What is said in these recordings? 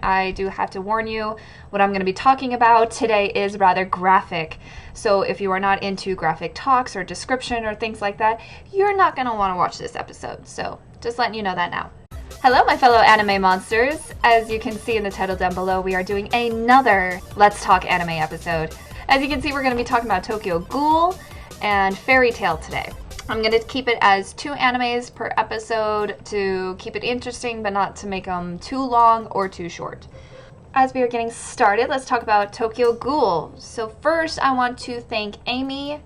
I do have to warn you, what I'm going to be talking about today is rather graphic. So if you are not into graphic talks or description or things like that, you're not going to want to watch this episode. So just letting you know that now. Hello, my fellow anime monsters. As you can see in the title down below, we are doing another Let's Talk Anime episode. As you can see, we're going to be talking about Tokyo Ghoul and Fairy Tail today. I'm going to keep it as 2 animes per episode to keep it interesting, but not to make them too long or too short. As we are getting started, let's talk about Tokyo Ghoul. So first, I want to thank Amy.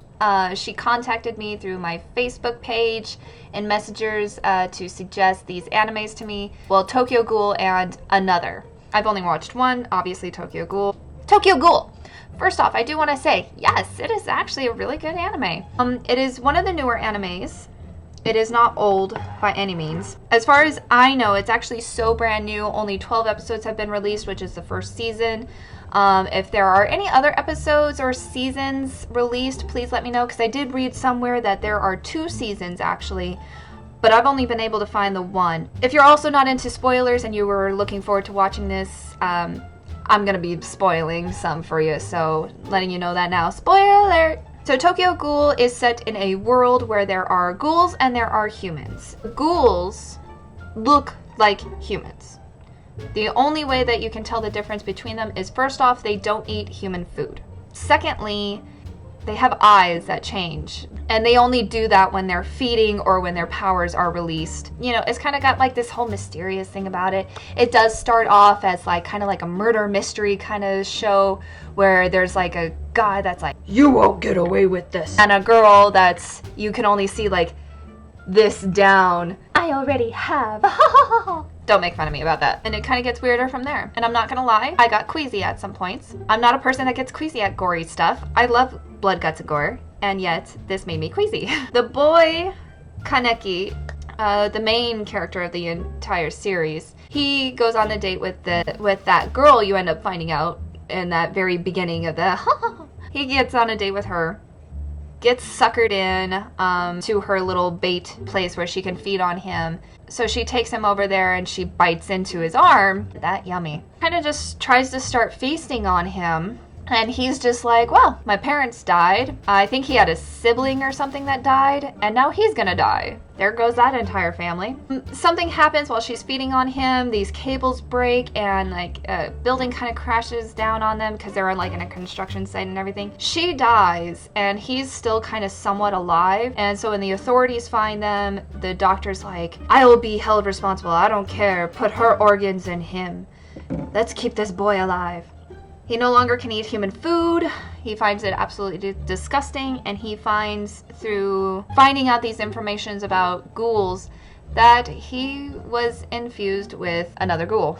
She contacted me through my Facebook page and messengers to suggest these animes to me. Well, Tokyo Ghoul and another. I've only watched one, obviously Tokyo Ghoul. Tokyo Ghoul! First off, I do want to say, yes, it is actually a really good anime. It is one of the newer animes. It is not old by any means. As far as I know, it's actually so brand new. Only 12 episodes have been released, which is the first season. If there are any other episodes or seasons released, please let me know, because I did read somewhere that there are 2 seasons actually, but I've only been able to find the 1. If you're also not into spoilers and you were looking forward to watching this, I'm going to be spoiling some for you, so letting you know that now. Spoiler! So Tokyo Ghoul is set in a world where there are ghouls and there are humans. Ghouls look like humans. The only way that you can tell the difference between them is, first off, they don't eat human food. Secondly, they have eyes that change, and they only do that when they're feeding or when their powers are released. You know, it's kind of got like this whole mysterious thing about it. It does start off as like kind of like a murder mystery kind of show where there's like a guy that's like, you won't get away with this, and a girl that's, you can only see like this down. I already have. Don't make fun of me about that. And it kind of gets weirder from there. And I'm not gonna lie, I got queasy at some points. I'm not a person that gets queasy at gory stuff. I love blood, guts, and gore, and yet this made me queasy. The boy, Kaneki, the main character of the entire series, he goes on a date with that girl you end up finding out in that very beginning of the he gets on a date with her, gets suckered in to her little bait place where she can feed on him. So she takes him over there and she bites into his arm. That yummy. Kind of just tries to start feasting on him. And he's just like, well, my parents died. I think he had a sibling or something that died, and now he's gonna die. There goes that entire family. Something happens while she's feeding on him. These cables break and like a building kind of crashes down on them because they're like in a construction site and everything. She dies and he's still kind of somewhat alive. And so when the authorities find them, the doctor's like, I will be held responsible. I don't care. Put her organs in him. Let's keep this boy alive. He no longer can eat human food. He finds it absolutely disgusting, and he finds, through finding out these informations about ghouls, that he was infused with another ghoul,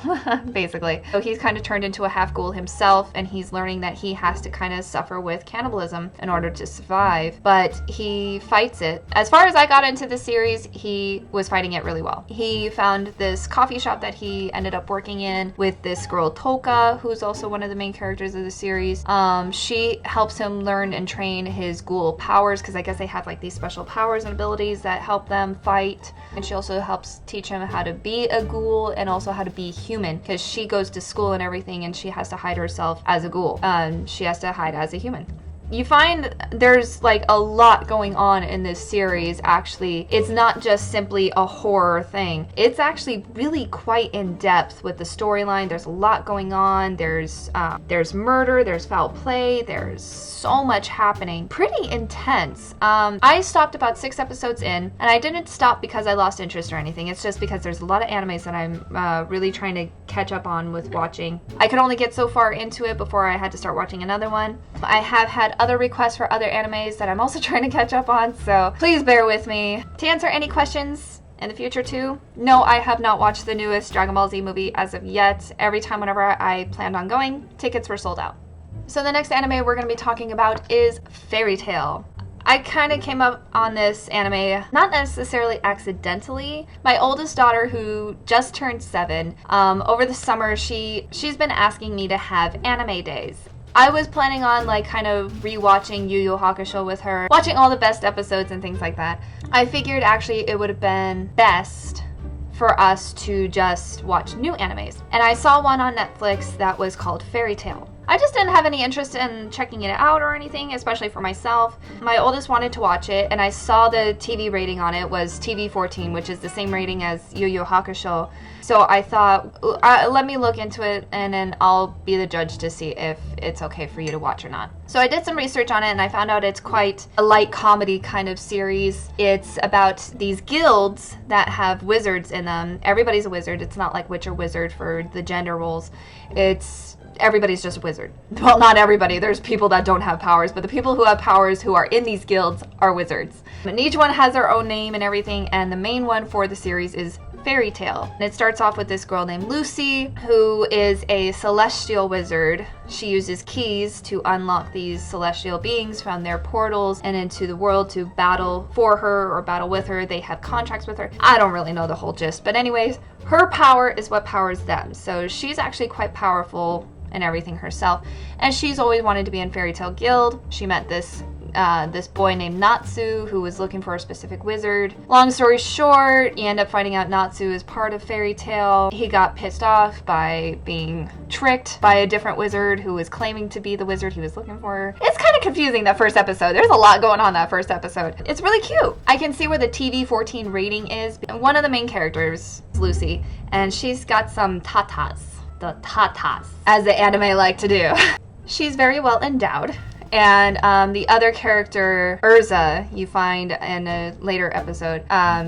basically. So he's kind of turned into a half ghoul himself, and he's learning that he has to kind of suffer with cannibalism in order to survive. But he fights it. As far as I got into the series, he was fighting it really well. He found this coffee shop that he ended up working in with this girl Toka, who's also one of the main characters of the series. She helps him learn and train his ghoul powers, because I guess they have like these special powers and abilities that help them fight. And she also helps teach him how to be a ghoul and also how to be human, because she goes to school and everything and she has to hide herself as a ghoul. She has to hide as a human. You find there's like a lot going on in this series. Actually, it's not just simply a horror thing. It's actually really quite in depth with the storyline. There's a lot going on. There's murder, there's foul play, there's so much happening. Pretty intense. I stopped about 6 episodes in, and I didn't stop because I lost interest or anything. It's just because there's a lot of animes that I'm really trying to catch up on with watching. I could only get so far into it before I had to start watching another one. I have had other requests for other animes that I'm also trying to catch up on, so please bear with me. To answer any questions in the future too, no, I have not watched the newest Dragon Ball Z movie as of yet. Every time whenever I planned on going, tickets were sold out. So the next anime we're going to be talking about is Fairy Tail. I kind of came up on this anime, not necessarily accidentally. My oldest daughter, who just turned 7, over the summer, she's been asking me to have anime days. I was planning on like kind of rewatching Yu Yu Hakusho with her, watching all the best episodes and things like that. I figured actually it would have been best for us to just watch new animes. And I saw one on Netflix that was called Fairy Tail. I just didn't have any interest in checking it out or anything, especially for myself. My oldest wanted to watch it, and I saw the TV rating on it was TV 14, which is the same rating as Yu Yu Hakusho. So I thought, let me look into it, and then I'll be the judge to see if it's okay for you to watch or not. So I did some research on it, and I found out it's quite a light comedy kind of series. It's about these guilds that have wizards in them. Everybody's a wizard. It's not like witch or wizard for the gender roles. Everybody's just a wizard. Well, not everybody. There's people that don't have powers, but the people who have powers who are in these guilds are wizards. And each one has their own name and everything, and the main one for the series is Fairy Tail. And it starts off with this girl named Lucy, who is a celestial wizard. She uses keys to unlock these celestial beings from their portals and into the world to battle for her or battle with her. They have contracts with her. I don't really know the whole gist, but anyways, her power is what powers them. So she's actually quite powerful and everything herself, and she's always wanted to be in Fairy Tail Guild. She met this boy named Natsu who was looking for a specific wizard. Long story short, you end up finding out Natsu is part of Fairy Tail. He got pissed off by being tricked by a different wizard who was claiming to be the wizard he was looking for. It's kind of confusing, that first episode. There's a lot going on that first episode. It's really cute. I can see where the TV 14 rating is. One of the main characters is Lucy, and she's got some tatas. The tatas, as the anime like to do. She's very well endowed. And the other character, Urza, you find in a later episode,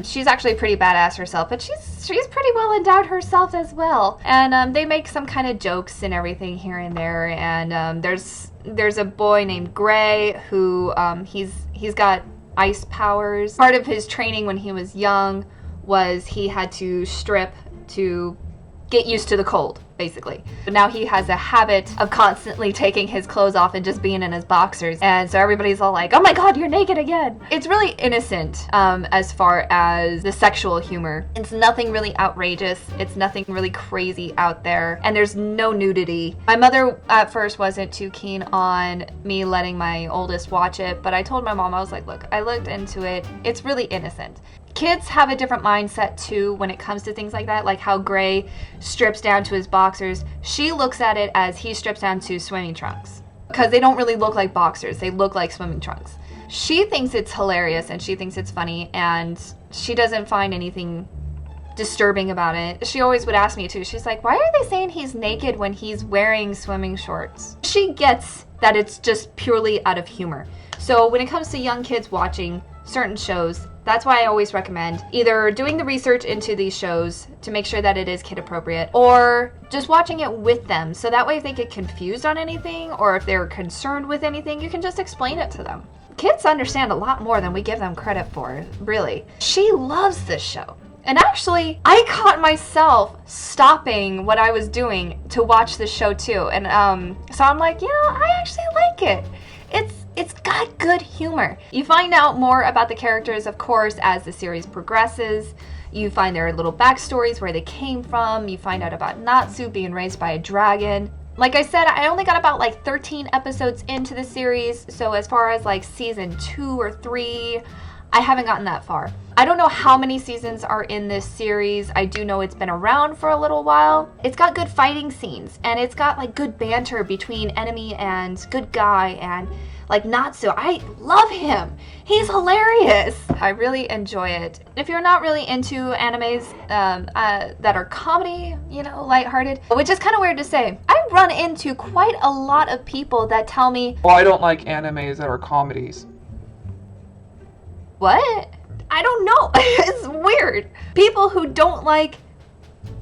she's actually pretty badass herself, but she's pretty well endowed herself as well. And they make some kind of jokes and everything here and there. And there's a boy named Gray who he's got ice powers. Part of his training when he was young was he had to strip to get used to the cold, basically. But now he has a habit of constantly taking his clothes off and just being in his boxers. And so everybody's all like, oh my god, you're naked again. It's really innocent as far as the sexual humor. It's nothing really outrageous. It's nothing really crazy out there. And there's no nudity. My mother at first wasn't too keen on me letting my oldest watch it, but I told my mom, I was like, look, I looked into it. It's really innocent. Kids have a different mindset too when it comes to things like that, like how Gray strips down to his boxers. She looks at it as he strips down to swimming trunks, because they don't really look like boxers, they look like swimming trunks. She thinks it's hilarious and she thinks it's funny, and she doesn't find anything disturbing about it. She always would ask me too, she's like, why are they saying he's naked when he's wearing swimming shorts? She gets that it's just purely out of humor. So when it comes to young kids watching certain shows, that's why I always recommend either doing the research into these shows to make sure that it is kid appropriate, or just watching it with them. So that way if they get confused on anything or if they're concerned with anything, you can just explain it to them. Kids understand a lot more than we give them credit for, really. She loves this show. And actually, I caught myself stopping what I was doing to watch this show too. And so I'm like, I actually like it. It's got good humor. You find out more about the characters, of course, as the series progresses. You find their little backstories, where they came from. You find out about Natsu being raised by a dragon. Like I said, I only got about like 13 episodes into the series. So as far as like season 2 or 3, I haven't gotten that far. I don't know how many seasons are in this series. I do know it's been around for a little while. It's got good fighting scenes, and it's got like good banter between enemy and good guy, and like Natsu, I love him. He's hilarious. I really enjoy it. If you're not really into animes that are comedy, lighthearted, which is kind of weird to say, I run into quite a lot of people that tell me, well, I don't like animes that are comedies. What? I don't know. It's weird. People who don't like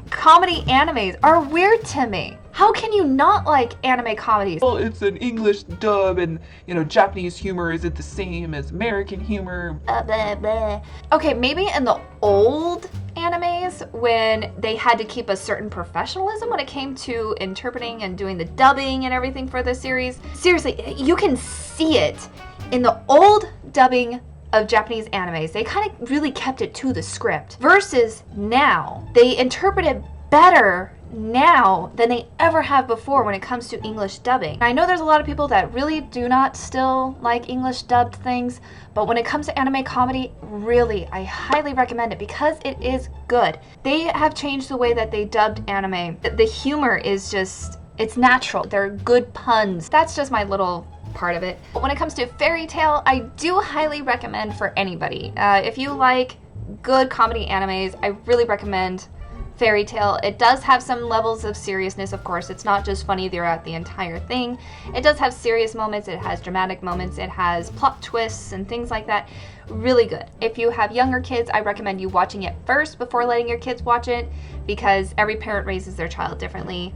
comedy animes are weird to me. How can you not like anime comedies? Well, it's an English dub, and Japanese humor isn't the same as American humor. Blah, blah. Okay, maybe in the old animes when they had to keep a certain professionalism when it came to interpreting and doing the dubbing and everything for the series. Seriously, you can see it in the old dubbing of Japanese animes. They kind of really kept it to the script. Versus now, they interpret it better now than they ever have before when it comes to English dubbing. I know there's a lot of people that really do not still like English dubbed things, but when it comes to anime comedy, really, I highly recommend it because it is good. They have changed the way that they dubbed anime. The humor is just, it's natural. They're good puns. That's just my little part of it. But when it comes to fairy tale, I do highly recommend for anybody. If you like good comedy animes, I really recommend Fairy Tail. It does have some levels of seriousness, of course. It's not just funny throughout the entire thing. It does have serious moments, it has dramatic moments, it has plot twists and things like that. Really good. If you have younger kids, I recommend you watching it first before letting your kids watch it, because every parent raises their child differently.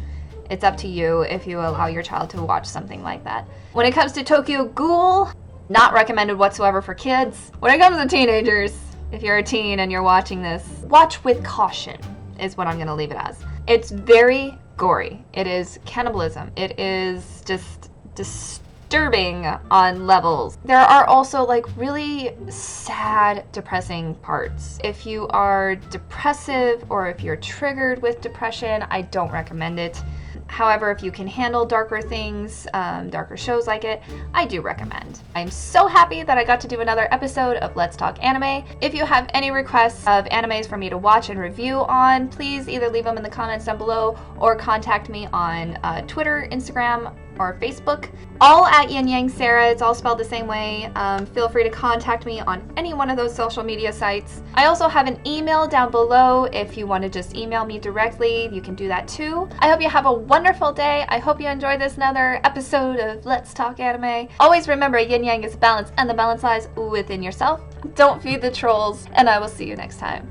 It's up to you if you allow your child to watch something like that. When it comes to Tokyo Ghoul, not recommended whatsoever for kids. When it comes to teenagers, if you're a teen and you're watching this, watch with caution is what I'm gonna leave it as. It's very gory. It is cannibalism. It is just disturbing on levels. There are also like really sad, depressing parts. If you are depressive or if you're triggered with depression, I don't recommend it. However, if you can handle darker things, darker shows like it, I do recommend. I'm so happy that I got to do another episode of Let's Talk Anime. If you have any requests of animes for me to watch and review on, please either leave them in the comments down below or contact me on Twitter, Instagram, or Facebook. All at Yinyangsara. It's all spelled the same way. Feel free to contact me on any one of those social media sites. I also have an email down below. If you want to just email me directly, you can do that too. I hope you have a wonderful day. I hope you enjoyed this another episode of Let's Talk Anime. Always remember, yin yang is balance and the balance lies within yourself. Don't feed the trolls, and I will see you next time.